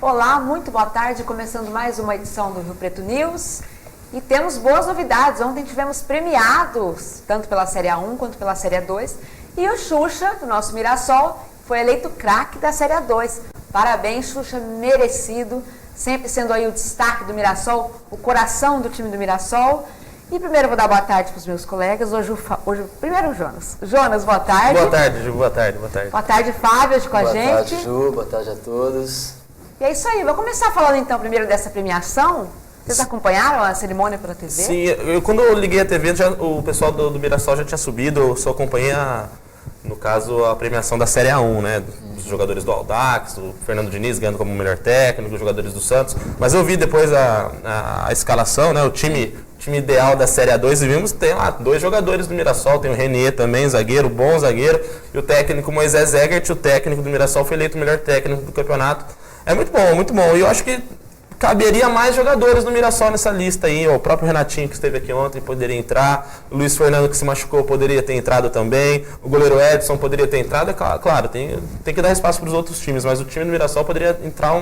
Olá, muito boa tarde, começando mais uma edição do Rio Preto News. E temos boas novidades. Ontem tivemos premiados, tanto pela Série A1 quanto pela Série A2. E o Xuxa, do nosso Mirassol, foi eleito craque da Série A2. Parabéns, Xuxa, merecido. Sempre sendo aí o destaque do Mirassol, o coração do time do Mirassol. E primeiro eu vou dar boa tarde para os meus colegas. Primeiro o Jonas. Jonas, boa tarde. Boa tarde, Ju. Boa tarde. Boa tarde, Fábio, hoje com a gente. Boa tarde, Ju. Boa tarde a todos. E é isso aí. Vou começar falando então primeiro dessa premiação. Vocês acompanharam a cerimônia pela TV? Sim, quando eu liguei a TV, o pessoal do Mirassol já tinha subido. Eu só acompanhei, no caso, a premiação da Série A1, né? Dos jogadores do Audax, o Fernando Diniz ganhando como melhor técnico, os jogadores do Santos. Mas eu vi depois a escalação, né? O time ideal da Série A2 e vimos, tem lá 2 jogadores do Mirassol, tem o Renê também, zagueiro, bom zagueiro, e o técnico Moisés Egert, o técnico do Mirassol, foi eleito o melhor técnico do campeonato. É muito bom, muito bom. E eu acho que caberia mais jogadores do Mirassol nessa lista aí. O próprio Renatinho, que esteve aqui ontem, poderia entrar. O Luiz Fernando, que se machucou, poderia ter entrado também. O goleiro Edson poderia ter entrado. É claro, tem que dar espaço para os outros times, mas o time do Mirassol poderia entrar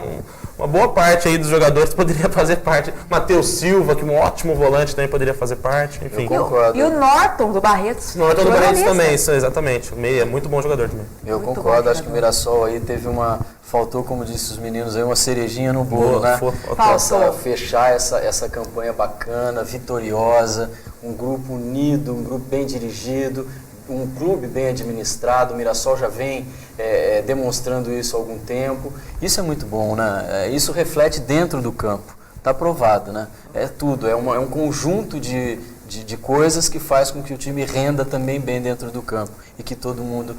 uma boa parte aí dos jogadores, poderia fazer parte. Matheus Silva, que é um ótimo volante, também poderia fazer parte. Enfim. Eu concordo. E o Norton do Barretos. Norton do Barretos também, isso, exatamente. O meia é muito bom jogador também. Eu concordo, acho que o Mirassol aí teve faltou, como disse os meninos, aí uma cerejinha no bolo, né? Fechar essa campanha bacana, vitoriosa, um grupo unido, um grupo bem dirigido, um clube bem administrado. O Mirassol já vem demonstrando isso há algum tempo. Isso é muito bom, né? Isso reflete dentro do campo. Está provado, né? É tudo, é um conjunto de coisas que faz com que o time renda também bem dentro do campo e que todo mundo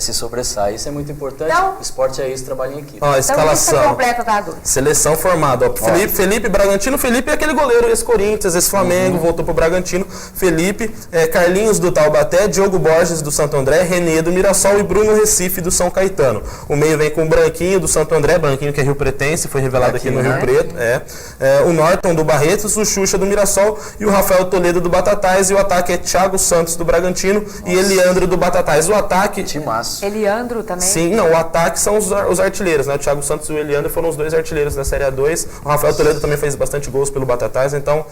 se sobressai. Isso é muito importante. Então, esporte é isso, trabalho em equipe. Ó, escalação. Então, completa da adulta. Seleção formada. Ó, Felipe Bragantino. Felipe é aquele goleiro ex-Corinthians, ex-Flamengo, voltou pro Bragantino. Felipe, Carlinhos do Taubaté, Diogo Borges do Santo André, Renê do Mirassol e Bruno Recife do São Caetano. O meio vem com o Branquinho do Santo André, Branquinho que é Rio Pretense, foi revelado aqui no Rio Preto. O Norton do Barretos, o Xuxa do Mirassol e o Rafael Toledo do Batatais. E o ataque é Thiago Santos do Bragantino e Eliandro do Batatais. O ataque... Timaço. Eliandro também? Sim, não, o ataque são os artilheiros, né? O Thiago Santos e o Eliandro foram os 2 artilheiros da Série A2. O Rafael Toledo também fez bastante gols pelo Batatais, então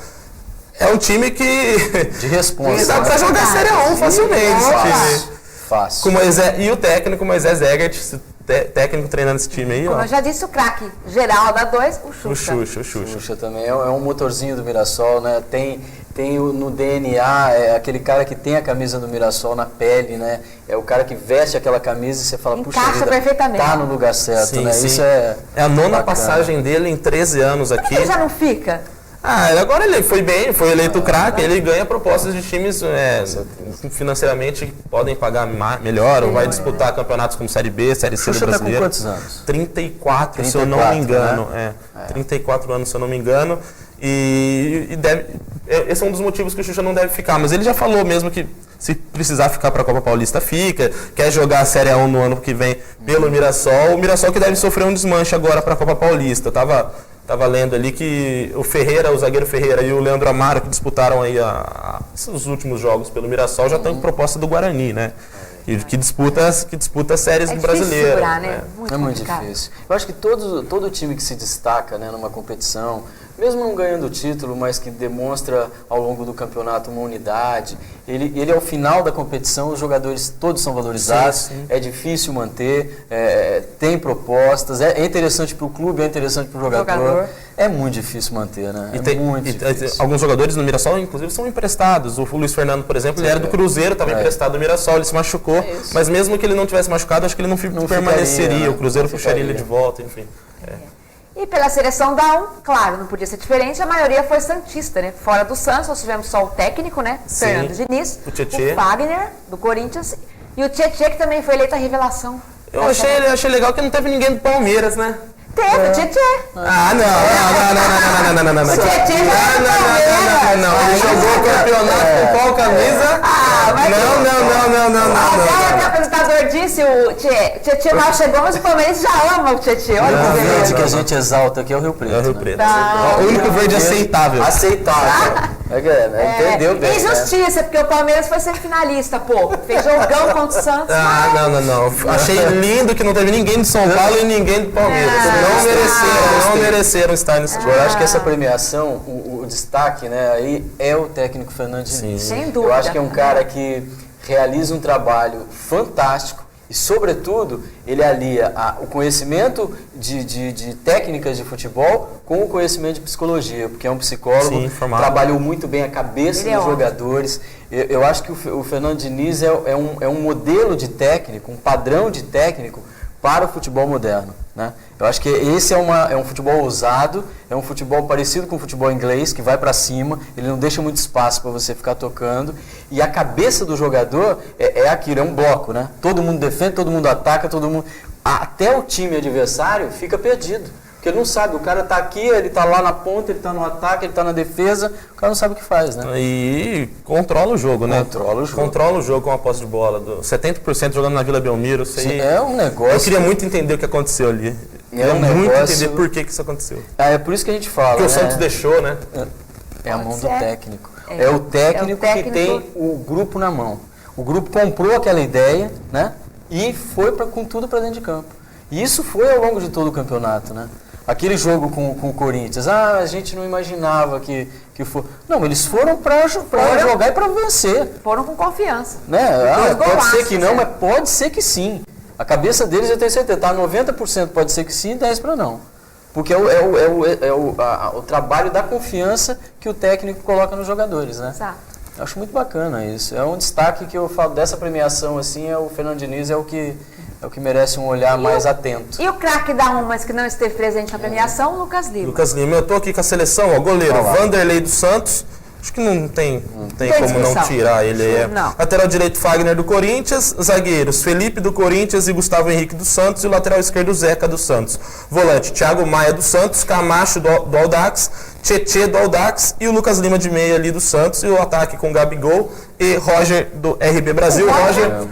é um time que... De responsa. Dá pra jogar a Série A1 facilmente. Fácil. E o técnico Moisés Egert, técnico treinando esse time aí, Como ó. eu já disse, o craque geral da 2, o Xuxa. O Xuxa também é um motorzinho do Mirassol, né? Tem no DNA, aquele cara que tem a camisa do Mirassol na pele, né? É o cara que veste aquela camisa e você fala, encaixa puxa, perfeitamente. Tá no lugar certo, sim, né? Sim. Isso é a nona bacana. passagem dele em 13 anos aqui. Ele já não fica? Agora ele foi bem, foi eleito craque, ele ganha propostas de times financeiramente que podem pagar melhor, ou vai disputar campeonatos como Série B, Série C do Brasileiro. Tá com quantos anos? 34, se eu não me engano. Né? 34 anos, se eu não me engano. E esse é um dos motivos que o Xuxa não deve ficar, mas ele já falou mesmo que se precisar ficar para a Copa Paulista fica, quer jogar a Série A1 no ano que vem pelo Mirassol. O Mirassol que deve sofrer um desmanche agora para a Copa Paulista. Tava lendo ali que o zagueiro Ferreira e o Leandro Amaro, que disputaram aí os últimos jogos pelo Mirassol, já estão com proposta do Guarani, né? Que disputa séries do brasileiro. Segurar, né? É muito difícil. Eu acho que todo time que se destaca, né, numa competição, mesmo não ganhando o título, mas que demonstra ao longo do campeonato uma unidade, ele ao final da competição, os jogadores todos são valorizados, sim. É difícil manter, tem propostas, é interessante para o clube, é interessante para o jogador. É muito difícil manter, né? Alguns jogadores no Mirassol, inclusive, são emprestados. O Luiz Fernando, por exemplo, ele era do Cruzeiro, estava emprestado no Mirassol, ele se machucou, mas mesmo que ele não tivesse machucado, acho que ele não permaneceria, ficaria, né? O Cruzeiro puxaria ele de volta, enfim. E pela seleção da 1, claro, não podia ser diferente, a maioria foi santista, né? Fora do Santos, nós tivemos só o técnico, né? Sim. Fernando Diniz, o Fagner, do Corinthians, e o Tietê, que também foi eleito a revelação. Eu achei legal que não teve ninguém do Palmeiras, né? Teve, o Tietê. Não. O Tietê não. Ele jogou o campeonato com qual camisa? Até o apresentador disse, o Tietê mal chegou, mas o Palmeiras já ama o Tietê. Olha O que verde que a gente exalta aqui é o Rio Preto. É o Rio Preto. Tá. O único verde aceitável. Aceitável. Entendeu bem. Injustiça, porque o Palmeiras foi semifinalista, pô. Fez jogão contra o Santos. Não. Achei lindo que não teve ninguém de São Paulo e ninguém do Palmeiras. Não mereceram estar nesse jogo. Eu acho que essa premiação, o destaque, né, aí é o técnico Fernando Diniz. Sem dúvida. Eu acho que é um cara que realiza um trabalho fantástico. E, sobretudo, ele alia o conhecimento de técnicas de futebol com o conhecimento de psicologia, porque é um psicólogo, trabalhou muito bem a cabeça dos jogadores. Eu acho que o Fernando Diniz é um modelo de técnico, um padrão de técnico para o futebol moderno, né? Eu acho que esse é um futebol ousado, é um futebol parecido com o futebol inglês, que vai para cima, ele não deixa muito espaço para você ficar tocando, e a cabeça do jogador é aquilo, é um bloco, né? Todo mundo defende, todo mundo ataca, até o time adversário fica perdido. Porque ele não sabe, o cara tá aqui, ele tá lá na ponta, ele tá no ataque, ele tá na defesa, o cara não sabe o que faz, né? E controla o jogo, né? Controla o jogo com a posse de bola. 70% jogando na Vila Belmiro. É um negócio... Eu queria muito entender o que aconteceu ali. Muito entender por que isso aconteceu. É por isso que a gente fala, porque o Santos deixou, né? É a mão do técnico. É o técnico que tem o grupo na mão. O grupo comprou aquela ideia, né? E foi com tudo para dentro de campo. E isso foi ao longo de todo o campeonato, né? Aquele jogo com o Corinthians, a gente não imaginava que for... Não, eles foram para jogar e para vencer. Foram com confiança. Né? Pode ser que não, mas pode ser que sim. A cabeça deles, eu tenho certeza, está 90% pode ser que sim e 10% para não. Porque é o trabalho da confiança que o técnico coloca nos jogadores, né? Exato. Eu acho muito bacana isso. É um destaque que eu falo dessa premiação, assim, o Fernando Diniz é o que merece um olhar mais atento. E o craque da mas que não esteve presente na premiação, Lucas Lima. Lucas Lima, eu tô aqui com a seleção, goleiro Vanderlei dos Santos. Acho que não tem como não tirar ele. Lateral direito, Fagner do Corinthians. Zagueiros, Felipe do Corinthians e Gustavo Henrique do Santos. E o lateral esquerdo, Zeca do Santos. Volante, Thiago Maia do Santos. Camacho do Audax. Tietê do Audax e o Lucas Lima de meia ali do Santos. E o ataque com Gabigol e Roger do RB Brasil.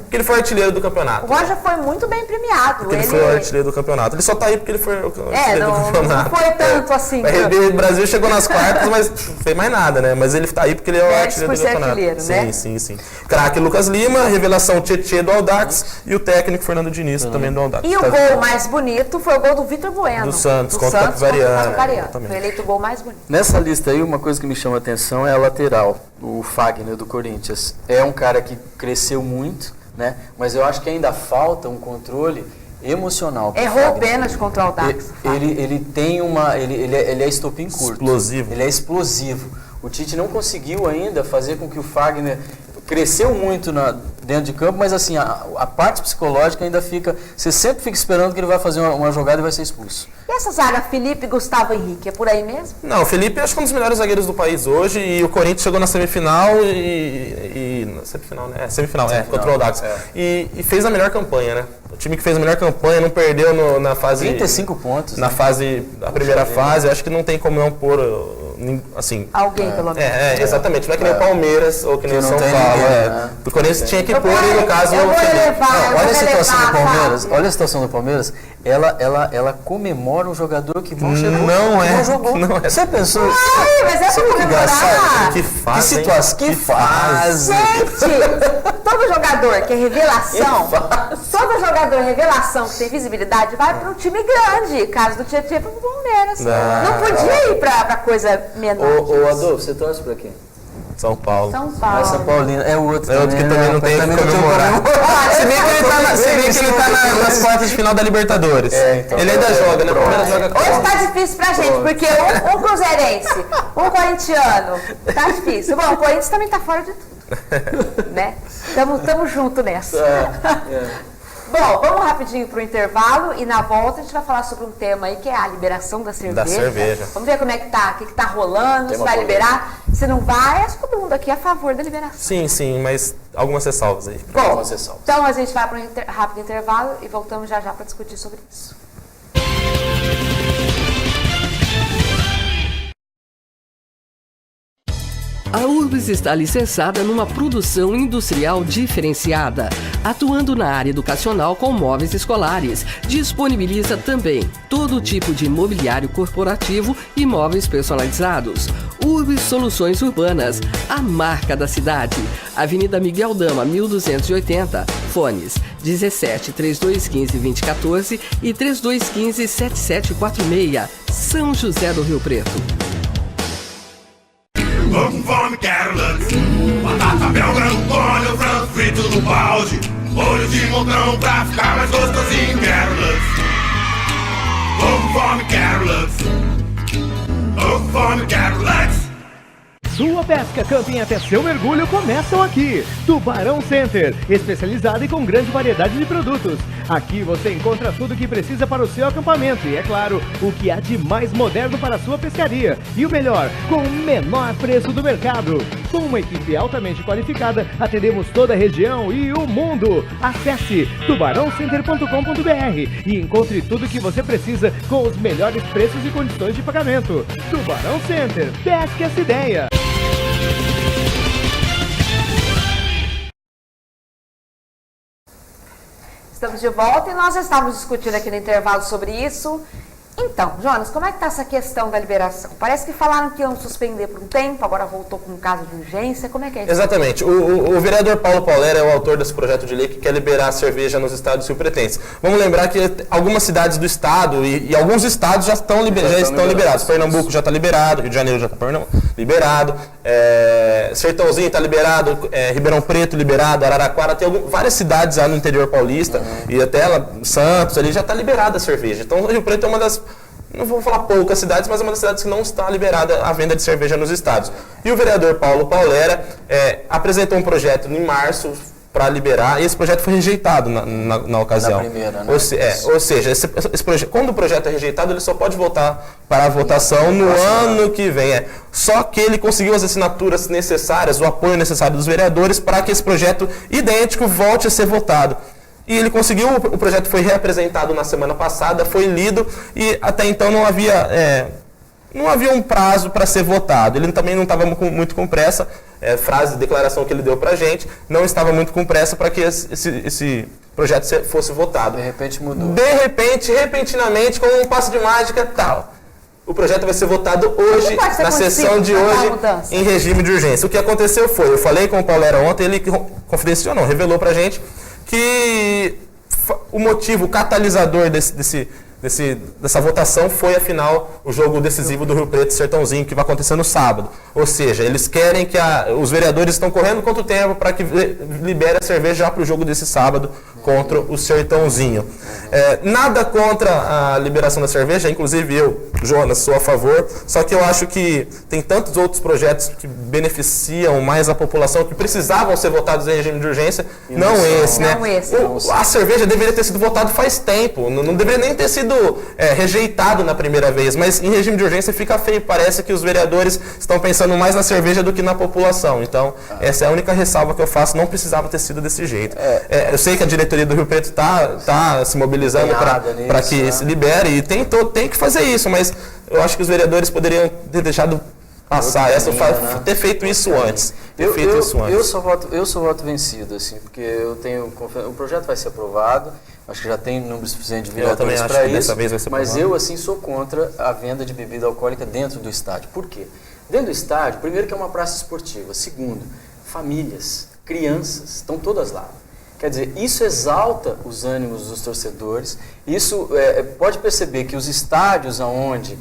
Porque ele foi artilheiro do campeonato. O Roger foi muito bem premiado. Ele foi o artilheiro do campeonato. Ele só tá aí porque ele foi o artilheiro do campeonato. Não foi tanto assim. O RB Brasil chegou nas quartas, mas não fez mais nada, né? Mas ele tá aí porque ele é o artilheiro do campeonato. Artilheiro, né? Sim. Craque Lucas Lima, revelação Tietê do Audax e o técnico Fernando Diniz também do Audax. E o gol mais bonito foi o gol do Vitor Bueno. Do Santos, contra o Capivariano. Foi eleito o gol mais bonito. Nessa lista aí, uma coisa que me chama a atenção é a lateral, o Fagner do Corinthians. É um cara que cresceu muito, né? Mas eu acho que ainda falta um controle emocional. Errou pênalti contra o Audax. Ele tem ele é estopim curto. Explosivo. Ele é explosivo. O Tite não conseguiu ainda fazer com que o Fagner cresceu muito dentro de campo, mas assim, a parte psicológica ainda fica... Você sempre fica esperando que ele vai fazer uma jogada e vai ser expulso. E essa zaga, Felipe, Gustavo Henrique, é por aí mesmo? Não, o Felipe acho que é um dos melhores zagueiros do país hoje e o Corinthians chegou na semifinal semifinal, contra o Audax. E fez a melhor campanha, né? O time que fez a melhor campanha, não perdeu na fase... 35 pontos. Na primeira fase, acho que não tem como não pôr... Assim, alguém, pelo menos. Exatamente. Não é que nem o Palmeiras ou que nem o São Paulo. O Corinthians tinha que pôr, e no caso, o Felipe. Olha a situação do Palmeiras. Olha a situação do Palmeiras. Ela comemora um jogador que não chegou. Não jogou. Você pensou isso? Mas é pra comemorar. Que fase. Que fase. Gente, todo jogador que é revelação, todo jogador revelação que tem visibilidade vai para um time grande. Caso do Tietê para o Palmeiras. Não podia ir para coisa menor. Ô Adolfo, você torce para quem? São Paulo. Mas São Paulino é outro. É outro que também não tem que comemorar. Se bem que ele tá nas quartas de final da Libertadores. Então, ele ainda joga, né? O Palmeiras joga. Hoje tá difícil pra gente, porque um cruzeirense, um corintiano, tá difícil. Bom, o Corinthians também tá fora de tudo, né? Tamo junto nessa. Bom, vamos rapidinho pro intervalo e na volta a gente vai falar sobre um tema aí que é a liberação da cerveja. Vamos ver como é que tá, o que tá rolando, se vai liberar, se não vai, acho que todo mundo aqui é a favor da liberação. Sim, mas algumas ressalvas aí. Bom, então a gente vai para um rápido intervalo e voltamos já para discutir sobre isso. A URBS está licenciada numa produção industrial diferenciada, atuando na área educacional com móveis escolares. Disponibiliza também todo tipo de mobiliário corporativo e móveis personalizados. Urbis Soluções Urbanas, a marca da cidade. Avenida Miguel Dama, 1280. Fones 17 3215 2014 e 3215 7746. São José do Rio Preto. Vamos fome, quero Lux. Batata belga no molho, frango frito no balde. Molho de montão pra ficar mais gostosinho, quero Lux. Vamos fome, quero Lux. Vamos fome, quero Lux. Sua pesca, camping até seu mergulho começam aqui. Tubarão Center, especializado e com grande variedade de produtos. Aqui você encontra tudo o que precisa para o seu acampamento e, é claro, o que há de mais moderno para a sua pescaria. E o melhor, com o menor preço do mercado. Com uma equipe altamente qualificada, atendemos toda a região e o mundo. Acesse tubarãocenter.com.br e encontre tudo o que você precisa com os melhores preços e condições de pagamento. Tubarão Center, pesque essa ideia. Estamos de volta e nós já estávamos discutindo aqui no intervalo sobre isso. Então, Jonas, como é que está essa questão da liberação? Parece que falaram que iam suspender por um tempo, agora voltou com um caso de urgência. Como é que é isso? Exatamente. O vereador Paulo Paulera é o autor desse projeto de lei que quer liberar a cerveja nos estados rio-pretenses. Vamos lembrar que algumas cidades do estado e alguns estados já estão liberados. Pernambuco já está liberado, Rio de Janeiro já está liberado, Sertãozinho está liberado, Ribeirão Preto liberado, Araraquara, tem várias cidades lá no interior paulista e até Santos ali já está liberada a cerveja. Então o Rio Preto é uma das, não vou falar poucas cidades, mas é uma das cidades que não está liberada a venda de cerveja nos estados. E o vereador Paulo Paulera apresentou um projeto em março para liberar, e esse projeto foi rejeitado na ocasião. Na primeira, né? Ou seja, esse projeto, quando o projeto é rejeitado, ele só pode voltar para a votação no ano que vem. Só que ele conseguiu as assinaturas necessárias, o apoio necessário dos vereadores para que esse projeto idêntico volte a ser votado. E ele conseguiu, o projeto foi reapresentado na semana passada, foi lido e até então não havia um prazo para ser votado. Ele também não estava muito com pressa, declaração que ele deu para a gente, não estava muito com pressa para que esse projeto fosse votado. De repente mudou. De repente, repentinamente, com um passo de mágica, tal. O projeto vai ser votado hoje, na sessão de hoje, em regime de urgência. O que aconteceu foi, eu falei com o Paulera ontem, ele confidenciou, não, revelou para a gente que o motivo, o catalisador dessa votação foi, afinal, o jogo decisivo do Rio Preto e Sertãozinho, que vai acontecer no sábado. Ou seja, eles querem que os vereadores estão correndo contra o tempo para que libere a cerveja já para o jogo desse sábado contra o Sertãozinho. Nada contra a liberação da cerveja, inclusive eu, Jonas, sou a favor, só que eu acho que tem tantos outros projetos que beneficiam mais a população, que precisavam ser votados em regime de urgência, não esse, né? A cerveja deveria ter sido votada faz tempo, não deveria nem ter sido rejeitado na primeira vez, mas em regime de urgência fica feio, parece que os vereadores estão pensando mais na cerveja do que na população. Então, essa é a única ressalva que eu faço, não precisava ter sido desse jeito. Eu sei que a diretoria do Rio Preto está se mobilizando para que se libere, e tem que fazer isso, mas eu acho que os vereadores poderiam ter deixado passar ter feito isso antes. Eu só voto vencido, assim, porque eu tenho confiança. O projeto vai ser aprovado, acho que já tem número suficiente de vereadores para isso, dessa vez vai ser mas aprovado. Eu, assim, sou contra a venda de bebida alcoólica dentro do estádio. Por quê? Dentro do estádio, primeiro que é uma praça esportiva, segundo, famílias, crianças, estão todas lá. Quer dizer, isso exalta os ânimos dos torcedores, isso pode perceber que os estádios onde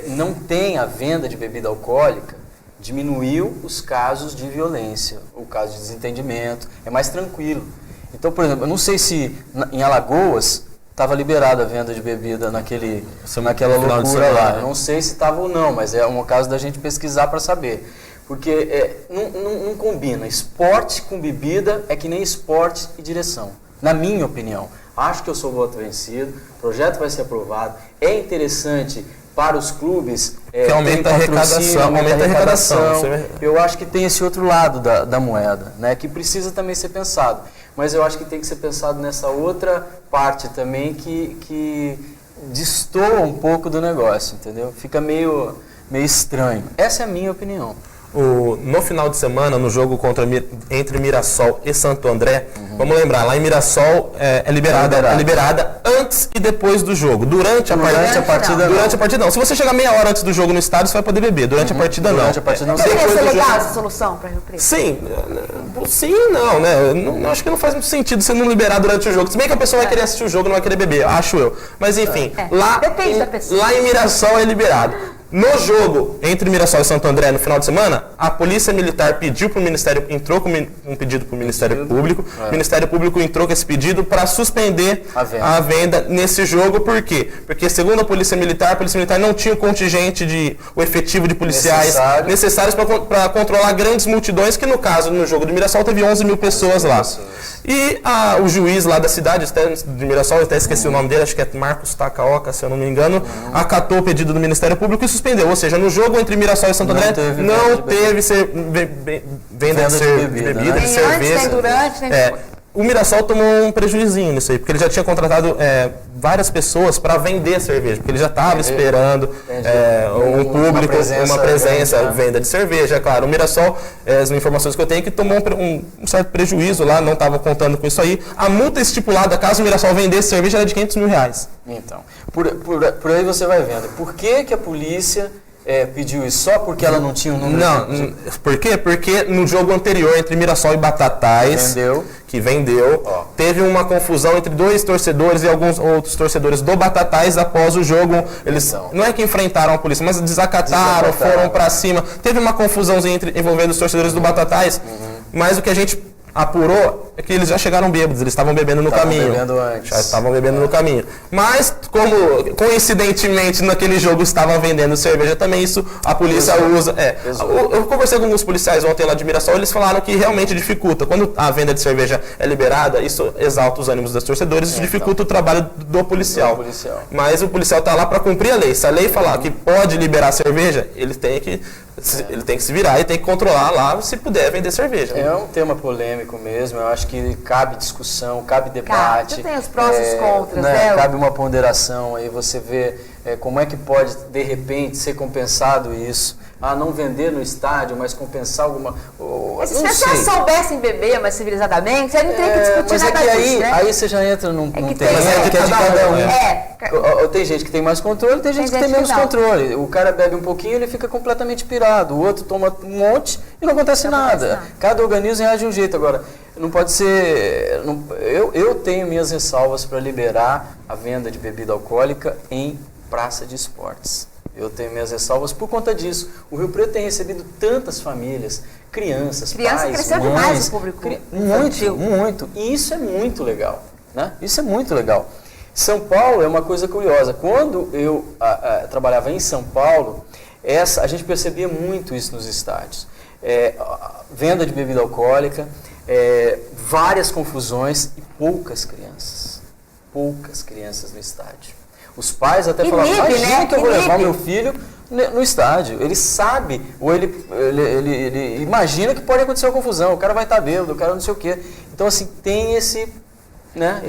não tem a venda de bebida alcoólica, diminuiu os casos de violência, o caso de desentendimento, é mais tranquilo. Então, por exemplo, eu não sei se em Alagoas estava liberada a venda de bebida naquela loucura lá, eu não sei se estava ou não, mas é um caso da gente pesquisar para saber. Porque não combina. Esporte com bebida é que nem esporte e direção. Na minha opinião. Acho que eu sou voto vencido, o projeto vai ser aprovado. É interessante para os clubes... que aumenta a arrecadação. Eu acho que tem esse outro lado da moeda, né, que precisa também ser pensado. Mas eu acho que tem que ser pensado nessa outra parte também que destoa um pouco do negócio, entendeu? Fica meio estranho. Essa é a minha opinião. No final de semana, no jogo entre Mirassol e Santo André, Vamos lembrar, lá em Mirassol é liberada antes e depois do jogo. Durante a partida não. Se você chegar meia hora antes do jogo no estádio, você vai poder beber. Durante a partida não. Durante a partida não. Seria legal essa solução para Rio Preto? Sim e não, né? Eu acho que não faz muito sentido você não liberar durante o jogo. Se bem que a pessoa vai querer assistir o jogo, não vai querer beber, acho eu. Mas enfim, lá em Mirassol é liberado. No jogo entre Mirassol e Santo André no final de semana, a Polícia Militar pediu para o Ministério, entrou com um pedido para o Ministério Público. O Ministério Público entrou com esse pedido para suspender a venda nesse jogo. Por quê? Porque segundo a Polícia Militar não tinha o contingente o efetivo de policiais necessários para controlar grandes multidões, que no caso, no jogo de Mirassol, teve 11 mil pessoas lá. E o juiz lá da cidade, de Mirassol, eu até esqueci o nome dele, acho que é Marcos Takaoka, se eu não me engano, acatou o pedido do Ministério Público e suspendeu. Ou seja, no jogo entre Mirassol e Santo André, não teve venda de bebida, de cerveja. Nem durante, nem depois. O Mirassol tomou um prejuízinho nisso aí, porque ele já tinha contratado várias pessoas para vender cerveja, porque ele já estava esperando um público, uma presença, venda de cerveja, claro. O Mirassol, as informações que eu tenho, que tomou um certo prejuízo lá, não estava contando com isso aí. A multa estipulada, caso o Mirassol vendesse cerveja, era de R$500 mil. Então, por aí você vai vendo. Por que a polícia pediu isso? Só porque ela não tinha o número? Não, por quê? Porque no jogo anterior, entre Mirassol e Batatais, que vendeu, teve uma confusão entre dois torcedores e alguns outros torcedores do Batatais após o jogo. Eles não é que enfrentaram a polícia, mas desacataram. Foram para cima. Teve uma confusãozinha envolvendo os torcedores do Batatais, mas o que a gente apurou é que eles já chegaram bêbados, eles estavam bebendo no caminho. Já estavam bebendo no caminho. Mas, como coincidentemente naquele jogo estavam vendendo cerveja também, isso a polícia usa. Eu conversei com alguns policiais ontem lá de Mirassol, eles falaram que realmente dificulta. Quando a venda de cerveja é liberada, isso exalta os ânimos dos torcedores, isso dificulta o trabalho do policial. Mas o policial está lá para cumprir a lei. Se a lei falar que pode liberar cerveja, ele tem que se virar e tem que controlar lá, se puder, vender cerveja. É um tema polêmico mesmo, eu acho que cabe discussão, cabe debate. Tem os prós e os contras, né? Cabe uma ponderação, aí você vê como é que pode, de repente, ser compensado isso. Não vender no estádio, mas compensar alguma... Se as pessoas soubessem beber mais civilizadamente, aí não teria que discutir nada disso, né? Aí você já entra num tema que é de cada um. Tem gente que tem mais controle, tem gente que tem menos controle. O cara bebe um pouquinho, ele fica completamente pirado. O outro toma um monte e não acontece nada. Cada organismo reage de um jeito. Agora, não pode ser... Eu tenho minhas ressalvas para liberar a venda de bebida alcoólica em praça de esportes. Eu tenho minhas ressalvas por conta disso. O Rio Preto tem recebido tantas famílias, crianças, pais, cresceu mães. Demais o público muito. E isso é muito legal. Né? Isso é muito legal. São Paulo é uma coisa curiosa. Quando eu trabalhava em São Paulo, a gente percebia muito isso nos estádios. Venda de bebida alcoólica, várias confusões e poucas crianças. Poucas crianças no estádio. Os pais até falavam, imagina que eu vou levar meu filho no estádio. Ele sabe, ou ele imagina que pode acontecer uma confusão, o cara vai estar bêbado, o cara não sei o quê. Então, assim, tem esse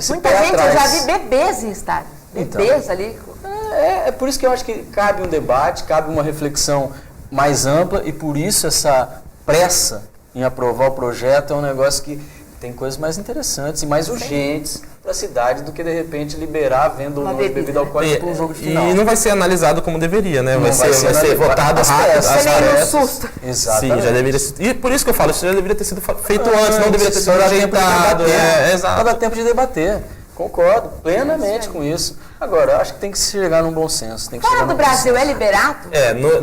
muita gente, atrás. Eu já vi bebês em estádio. Bebês ali. É por isso que eu acho que cabe um debate, cabe uma reflexão mais ampla, e por isso essa pressa em aprovar o projeto é um negócio que tem coisas mais interessantes e mais urgentes para a cidade do que, de repente, liberar a venda de bebida alcoólica para um jogo de final. E não vai ser analisado como deveria, né? Vai ser votado rápido. Susto. Exatamente. Sim, já deveria ser. E por isso que eu falo, isso já deveria ter sido feito antes, não deveria ter sido ajeitado. Exato. Não dá tempo de debaber. Concordo plenamente com isso. Agora, acho que tem que chegar num bom senso. Fora do Brasil é liberado?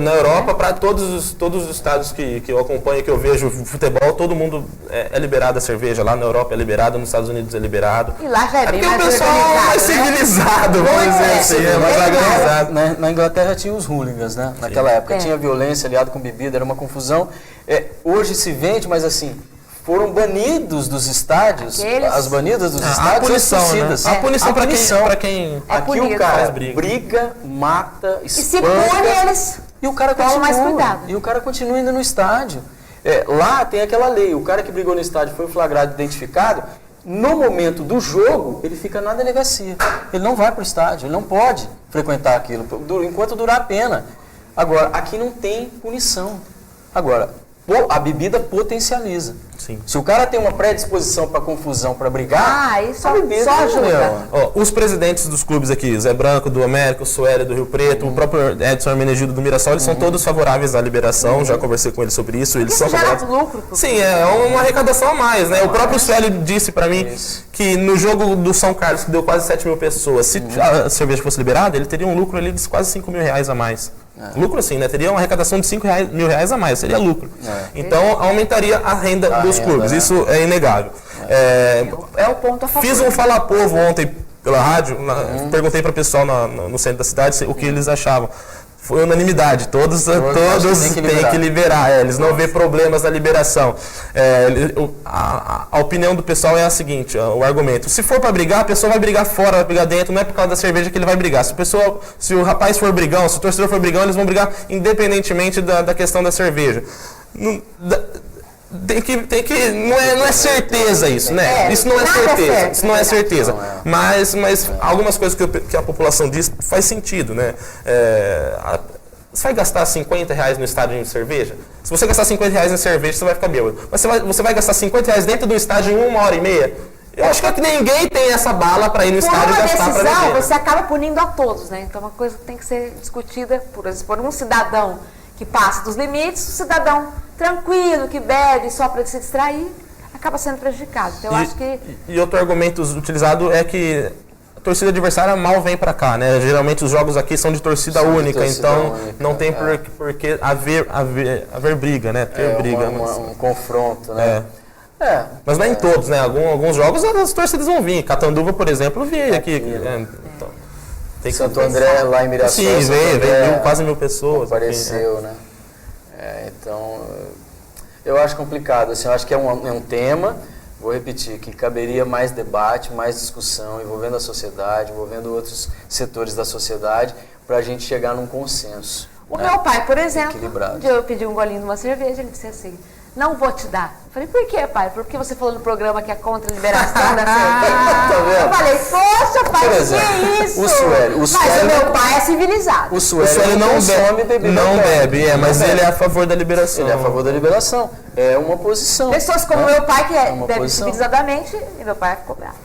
Na Europa, para todos os estados que eu acompanho, que eu vejo futebol, todo mundo é liberado a cerveja. Lá na Europa é liberado, nos Estados Unidos é liberado. E lá já é bem mais organizado. Porque o pessoal é mais civilizado, vamos dizer assim, é mais organizado. Na Inglaterra tinha os hooligans, né? Naquela época tinha violência aliada com bebida, era uma confusão. Hoje se vende, mas assim... Foram banidos dos estádios, as banidas dos estádios, a punição, torcidas. Né? A punição para quem aqui o cara briga, mata, espanca. E se pune, eles e o cara tomam mais cuidado. E o cara continua indo no estádio. Lá tem aquela lei, o cara que brigou no estádio foi flagrado, identificado, no momento do jogo, ele fica na delegacia. Ele não vai para o estádio, ele não pode frequentar aquilo, enquanto durar a pena. Agora, aqui não tem punição. Agora, a bebida potencializa. Sim. Se o cara tem uma predisposição para confusão, para brigar, isso só ajuda. Os presidentes dos clubes aqui, Zé Branco do América, o Sueli do Rio Preto, o próprio Edson Hermenegildo do Mirassol, eles são todos favoráveis à liberação, já conversei com eles sobre isso. Eles são gera favoráveis. lucro. Sim, é uma arrecadação a mais, né? O próprio Sueli disse para mim que no jogo do São Carlos, que deu quase 7 mil pessoas, se a cerveja fosse liberada, ele teria um lucro ali de quase 5 mil reais a mais. Lucro assim, né? Teria uma arrecadação de 5 mil reais a mais, seria lucro. Então aumentaria a renda dos clubes, isso é inegável. É o ponto a favor. Fiz um Fala Povo ontem pela rádio, perguntei para o pessoal no centro da cidade o que eles achavam. Foi unanimidade, todos têm que liberar, eles não vêem problemas na liberação. A opinião do pessoal é a seguinte, o argumento, se for para brigar, a pessoa vai brigar fora, vai brigar dentro, não é por causa da cerveja que ele vai brigar. Se o rapaz for brigão, se o torcedor for brigão, eles vão brigar independentemente da questão da cerveja. Não é certeza isso, né? Isso não é certeza. Isso não é certeza. Mas algumas coisas que a população diz faz sentido, né? Você vai gastar 50 reais no estádio de cerveja? Se você gastar 50 reais em cerveja, você vai ficar bêbado. Mas você vai gastar 50 reais dentro do estádio em 1h30? Eu acho que ninguém tem essa bala para ir no estádio e gastar para beber. Você acaba punindo a todos, né? Então, uma coisa que tem que ser discutida por um cidadão que passa dos limites, o cidadão tranquilo, que bebe só para se distrair, acaba sendo prejudicado. Então, eu acho que... E outro argumento utilizado é que a torcida adversária mal vem para cá, né? Geralmente os jogos aqui são de torcida única, então não tem por que haver briga, né? Ter briga. Um confronto, né? Mas não é em todos, né? Alguns jogos as torcidas vão vir. Catanduva, por exemplo, veio aqui. Então, Santo André, lá em Mirassol. Sim, veio quase 1.000 pessoas. Apareceu, né? Então, eu acho complicado. Assim, eu acho que é um tema, vou repetir, que caberia mais debate, mais discussão, envolvendo a sociedade, envolvendo outros setores da sociedade, para a gente chegar num consenso. O meu pai, por exemplo, equilibrado. Eu pedi um golinho de uma cerveja, ele disse assim, não vou te dar. Eu falei, por quê, pai? Porque você falou no programa que é contra a liberação da cerveja. Eu falei, poxa, pai, que é isso? Mas o meu pai é civilizado. O Sueli não bebe, mas ele é a favor da liberação. Ele é a favor da liberação. É uma posição. Pessoas como meu pai, que bebe civilizadamente, e meu pai ficou bravo.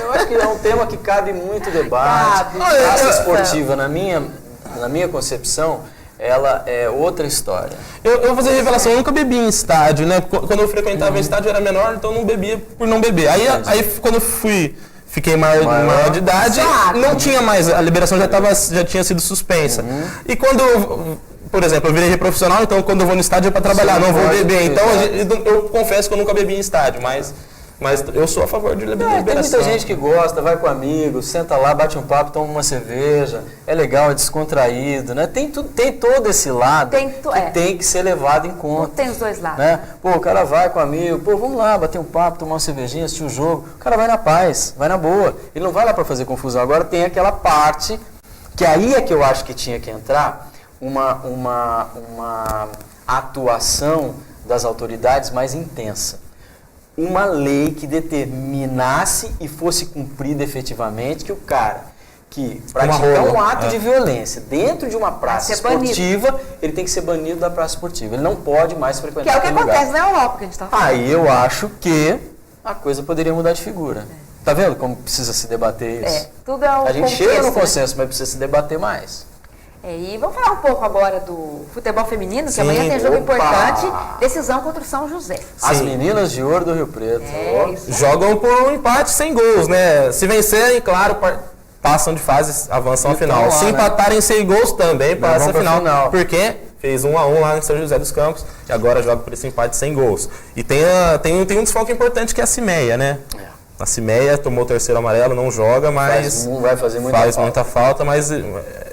Eu acho que é um tema que cabe muito debate. A praça esportiva, na minha concepção, ela é outra história. Eu vou fazer revelação, eu nunca bebi em estádio, né? Quando eu frequentava estádio eu era menor, então eu não bebia por não beber. Aí quando eu fiquei maior de idade, não tinha mais, a liberação já tinha sido suspensa. E quando por exemplo, eu virei profissional, então quando eu vou no estádio é para trabalhar, não vou beber. Então eu confesso que eu nunca bebi em estádio, mas eu sou a favor de liberação. Tem muita gente que gosta, vai com amigos, senta lá, bate um papo, toma uma cerveja, é legal, é descontraído, né? Tem todo esse lado que tem que ser levado em conta. Tem os dois lados. Né? Pô, o cara vai com amigo, vamos lá, bater um papo, tomar uma cervejinha, assistir o jogo. O cara vai na paz, vai na boa. Ele não vai lá para fazer confusão. Agora tem aquela parte, que aí é que eu acho que tinha que entrar, uma atuação das autoridades mais intensa. Uma lei que determinasse e fosse cumprida efetivamente que o cara que praticar um ato de violência dentro de uma praça esportiva, ele tem que ser banido da praça esportiva. Ele não pode mais frequentar aquele lugar. Que é o que acontece na Europa, que a gente está falando. Aí eu acho que a coisa poderia mudar de figura. Tá vendo como precisa se debater isso? Tudo é um a gente chega no consenso, mas precisa se debater mais. E vamos falar um pouco agora do futebol feminino, que amanhã tem jogo importante, decisão contra o São José. As meninas de ouro do Rio Preto. Jogam por um empate sem gols, né? Se vencerem, claro, passam de fase, avançam à final. Se empatarem sem gols também, passam à final. Porque fez 1-1 lá em São José dos Campos e agora joga por esse empate sem gols. E tem um desfalque importante que é a Cimeia, né? A Cimeia tomou o terceiro amarelo, não joga, mas vai fazer muita falta, mas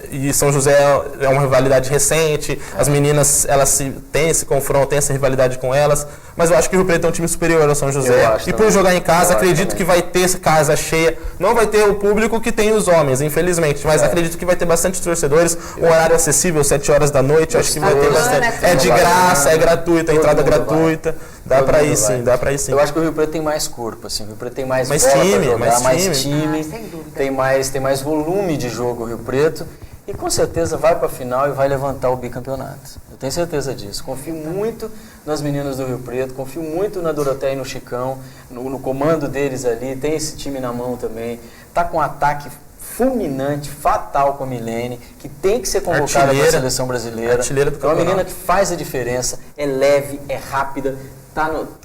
e São José é uma rivalidade recente, as meninas elas têm esse confronto, têm essa rivalidade com elas, mas eu acho que o Rio Preto é um time superior ao São José. E por jogar em casa, acredito que vai ter essa casa cheia, não vai ter o público que tem os homens, infelizmente, mas acredito que vai ter bastante torcedores, um horário acessível, 7 horas da noite, acho que vai ter bastante. É de graça, é gratuito, a entrada gratuita. Dá pra ir sim. Eu acho que o Rio Preto tem mais corpo, assim. O Rio Preto tem mais bola time, pra jogar, mais time, tem mais volume de jogo o Rio Preto. e com certeza vai para a final e vai levantar o bicampeonato. Eu tenho certeza disso. Confio muito nas meninas do Rio Preto, confio muito na Doroteia e no Chicão, no comando deles ali, tem esse time na mão também, tá com um ataque fulminante, fatal com a Milene, que tem que ser convocada para a seleção brasileira. É uma menina que faz a diferença, é leve, é rápida,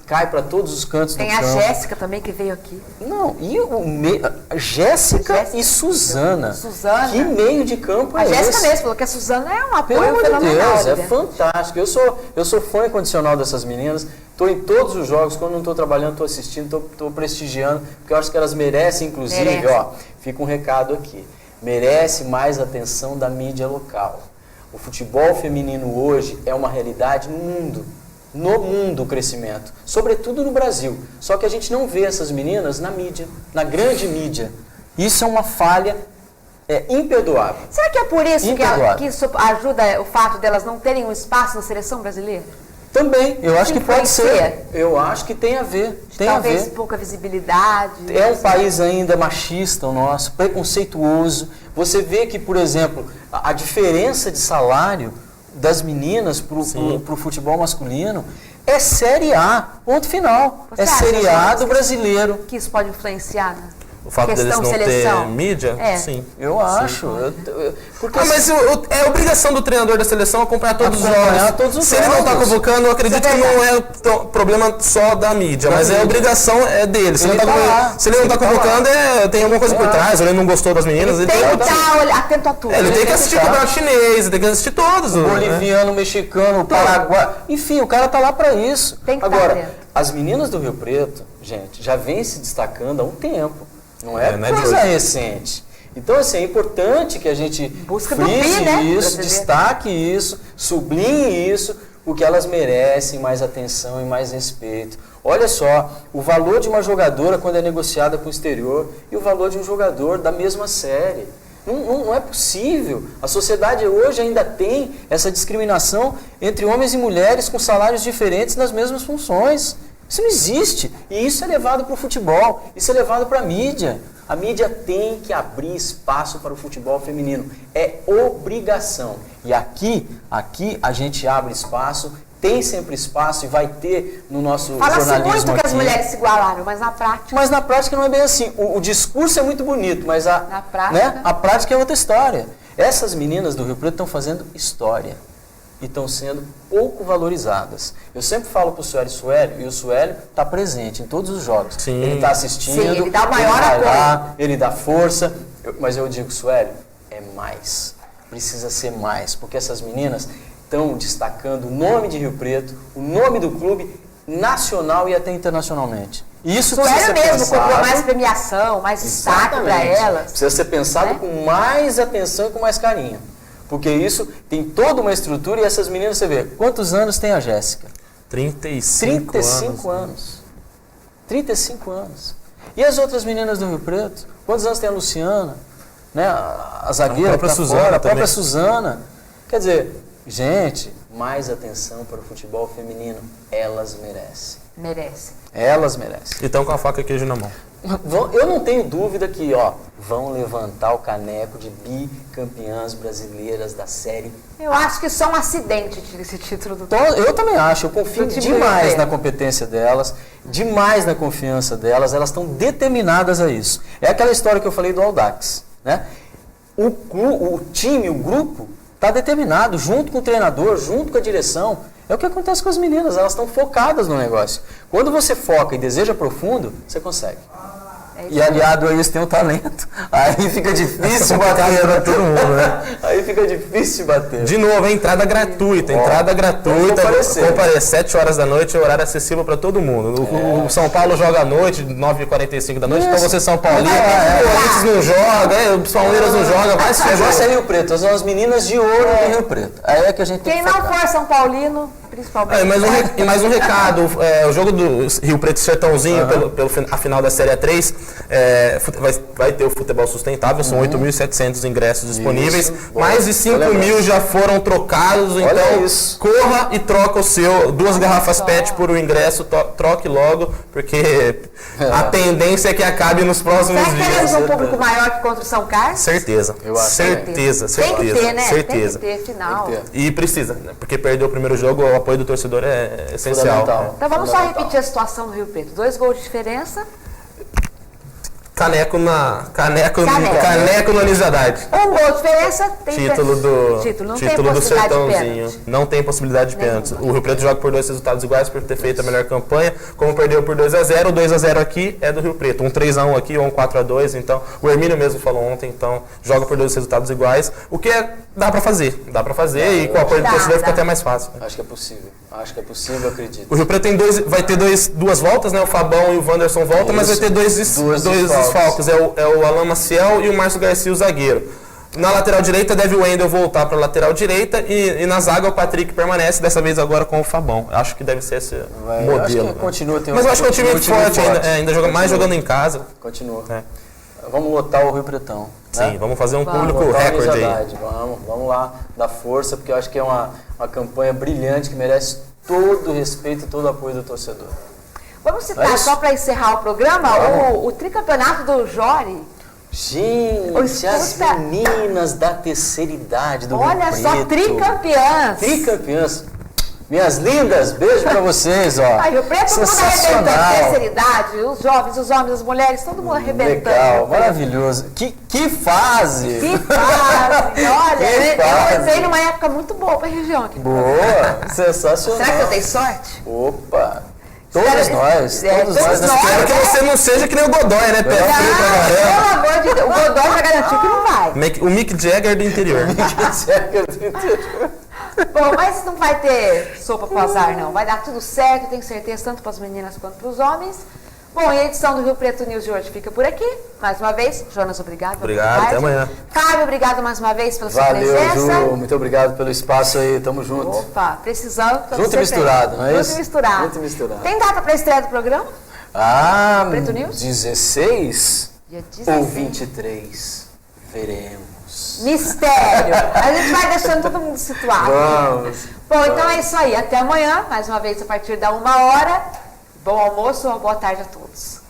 cai para todos os cantos do campo. Tem a Jéssica também que veio aqui. Não, e Jéssica e Suzana. Que meio de campo é esse? A Jéssica mesmo falou que a Suzana é um apoio fenomenal. Pelo amor de Deus, é fantástico. Eu sou fã incondicional dessas meninas. Estou em todos os jogos, quando não estou trabalhando, estou assistindo, estou prestigiando, porque eu acho que elas merecem, inclusive, ó, fica um recado aqui, merece mais atenção da mídia local. O futebol feminino hoje é uma realidade no mundo o crescimento, sobretudo no Brasil. Só que a gente não vê essas meninas na mídia, na grande mídia. Isso é uma falha imperdoável. Será que é por isso que isso ajuda o fato delas não terem um espaço na seleção brasileira? Também, eu acho que pode ser. Eu acho que tem a ver. Talvez pouca visibilidade. É um país ainda machista, o nosso, preconceituoso. Você vê que, por exemplo, a diferença de salário das meninas para o futebol masculino é Série A, ponto final. É Série A do brasileiro. Que isso pode influenciar, né? O fato deles não ter mídia? Sim. Eu acho. Porque mas é obrigação do treinador da seleção acompanhar todos os jogos. Se ele não está convocando, eu acredito que não é problema só da mídia, mas é obrigação dele. Se ele não está convocando, tem alguma coisa por trás, ou ele não gostou das meninas. Ele tem que estar atento a tudo. Ele tem que assistir o campeonato chinês, ele tem que assistir todos. O boliviano, o mexicano, o paraguai. Enfim, o cara está lá para isso. Agora, as meninas do Rio Preto, gente, já vem se destacando há um tempo. Não é coisa recente. Então, assim, é importante que a gente frise isso, destaque isso, sublinhe isso, porque elas merecem mais atenção e mais respeito. Olha só, o valor de uma jogadora quando é negociada com o exterior e o valor de um jogador da mesma série. Não é possível. A sociedade hoje ainda tem essa discriminação entre homens e mulheres com salários diferentes nas mesmas funções. Isso não existe. E isso é levado para o futebol, isso é levado para a mídia. A mídia tem que abrir espaço para o futebol feminino. É obrigação. E aqui a gente abre espaço, tem sempre espaço e vai ter no nosso jornalismo aqui. Fala-se muito que as mulheres se igualaram, mas na prática... Mas na prática não é bem assim. O discurso é muito bonito, mas a prática é outra história. Essas meninas do Rio Preto estão fazendo história. E estão sendo pouco valorizadas. Eu sempre falo para o Suélio, e o Suélio está presente em todos os jogos. Sim. Ele está assistindo, ele dá maior apoio. Ele dá força, mas eu digo, Suélio, é mais. Precisa ser mais, porque essas meninas estão destacando o nome de Rio Preto, o nome do clube, nacional e até internacionalmente. Isso Suélio mesmo comprou mais premiação, mais destaque para elas. Precisa ser pensado com mais atenção e com mais carinho. Porque isso tem toda uma estrutura e essas meninas, você vê, quantos anos tem a Jéssica? 35 anos. 35 anos. E as outras meninas do Rio Preto? Quantos anos tem a Luciana? Né? A zagueira, a própria Suzana. Quer dizer, gente, mais atenção para o futebol feminino. Elas merecem. Elas merecem. E estão com a faca e queijo na mão. Eu não tenho dúvida que vão levantar o caneco de bicampeãs brasileiras da série. Eu acho que só um acidente esse título do Eu também acho, eu confio demais na competência delas, demais na confiança delas, elas estão determinadas a isso. É aquela história que eu falei do Audax, né? O time, o grupo, está determinado, junto com o treinador, junto com a direção. É o que acontece com as meninas, elas estão focadas no negócio. Quando você foca e deseja profundo, você consegue. E aliado a isso tem o talento. Aí fica difícil bater para todo mundo, né? Aí fica difícil bater. De novo, entrada gratuita. Comparecer 7 horas da noite, é horário acessível para todo mundo. O São Paulo joga à noite, 9h45 da noite, então você São Paulino, o Corinthians não joga, o Palmeiras não joga, mas o negócio é Rio Preto, são as meninas de ouro do Rio Preto. Aí é que a gente tem que focar. Quem não for São Paulino, principalmente. Mais um recado, o jogo do Rio Preto e Sertãozinho, a final da Série 3, vai ter o futebol sustentável, são 8.700 ingressos disponíveis, mais de 5 mil já foram trocados, então corra e troca o seu, 2 garrafas PET por um ingresso, troque logo, porque a tendência é que acabe nos próximos dias. Será que teremos um público maior que contra o São Carlos? Certeza. Eu acho. Certeza. Tem que ter, né? Certeza. Tem que ter, final. E precisa, né? Porque perdeu o primeiro jogo, o apoio do torcedor é essencial. Então vamos só repetir a situação do Rio Preto. 2 gols de diferença. Caneco na Anizadade. 1 gol de diferença, tem Título do Sertãozinho. Não tem possibilidade de pênalti. O Rio Preto joga por 2 resultados iguais por ter feito a melhor campanha. Como perdeu por 2-0, o 2-0 aqui é do Rio Preto. Um 3-1 aqui ou um 4-2. Então, o Hermínio mesmo falou ontem, então joga por 2 resultados iguais. O que dá pra fazer. E com o apoio do torcedor fica até mais fácil. Acho que é possível, acredito. O Rio Preto vai ter 2 voltas, né? O Fabão e o Wanderson voltam, mas vai ter dois desfalques. É o Alan Maciel e o Márcio Garcia, o zagueiro. Na lateral direita deve o Wendel voltar para a lateral direita e na zaga o Patrick permanece, dessa vez agora com o Fabão. Acho que deve ser esse modelo. Acho que continua tendo. Mas eu acho que é um time muito forte, ainda joga mais jogando em casa. Continua. Vamos lotar o Rio Pretão. Sim, né? vamos fazer um público recorde aí. Vamos lá, dar força, porque eu acho que é uma campanha brilhante que merece todo o respeito e todo o apoio do torcedor. Vamos citar, só para encerrar o programa, o tricampeonato do Jori. Gente, as meninas da terceira idade do Rio Preto. Olha só, tricampeãs. Tricampeãs. Minhas lindas, beijo pra vocês, ó. Rio Preto, todo mundo arrebentando, terceira idade, os jovens, os homens, as mulheres, todo mundo arrebentando. Legal, maravilhoso. Que fase! Que fase! Olha, eu entrei numa época muito boa pra região aqui. Boa, sensacional. Será que eu dei sorte? Opa! Todos nós. Espero que você não seja que nem o Godoy, né? Pelo amor de Deus, o Godoy já garantiu que não vai. O Mick Jagger do interior. Bom, mas não vai ter sopa pro azar, não. Vai dar tudo certo, tenho certeza, tanto para as meninas quanto para os homens. Bom, e a edição do Rio Preto News de hoje fica por aqui. Mais uma vez, Jonas, obrigado. Obrigado, até amanhã. Fábio, obrigado mais uma vez pela sua presença. Valeu, Ju, muito obrigado pelo espaço aí, tamo junto. Opa, precisando. Junto e misturado, não é isso? Junto e misturado. Tem data para a estreia do programa? Preto News? 16 Dia 16 ou 23, veremos. Mistério. A gente vai deixando todo mundo situado. Vamos. Bom, então é isso aí. Até amanhã, mais uma vez a partir da 1h. Bom almoço ou boa tarde a todos.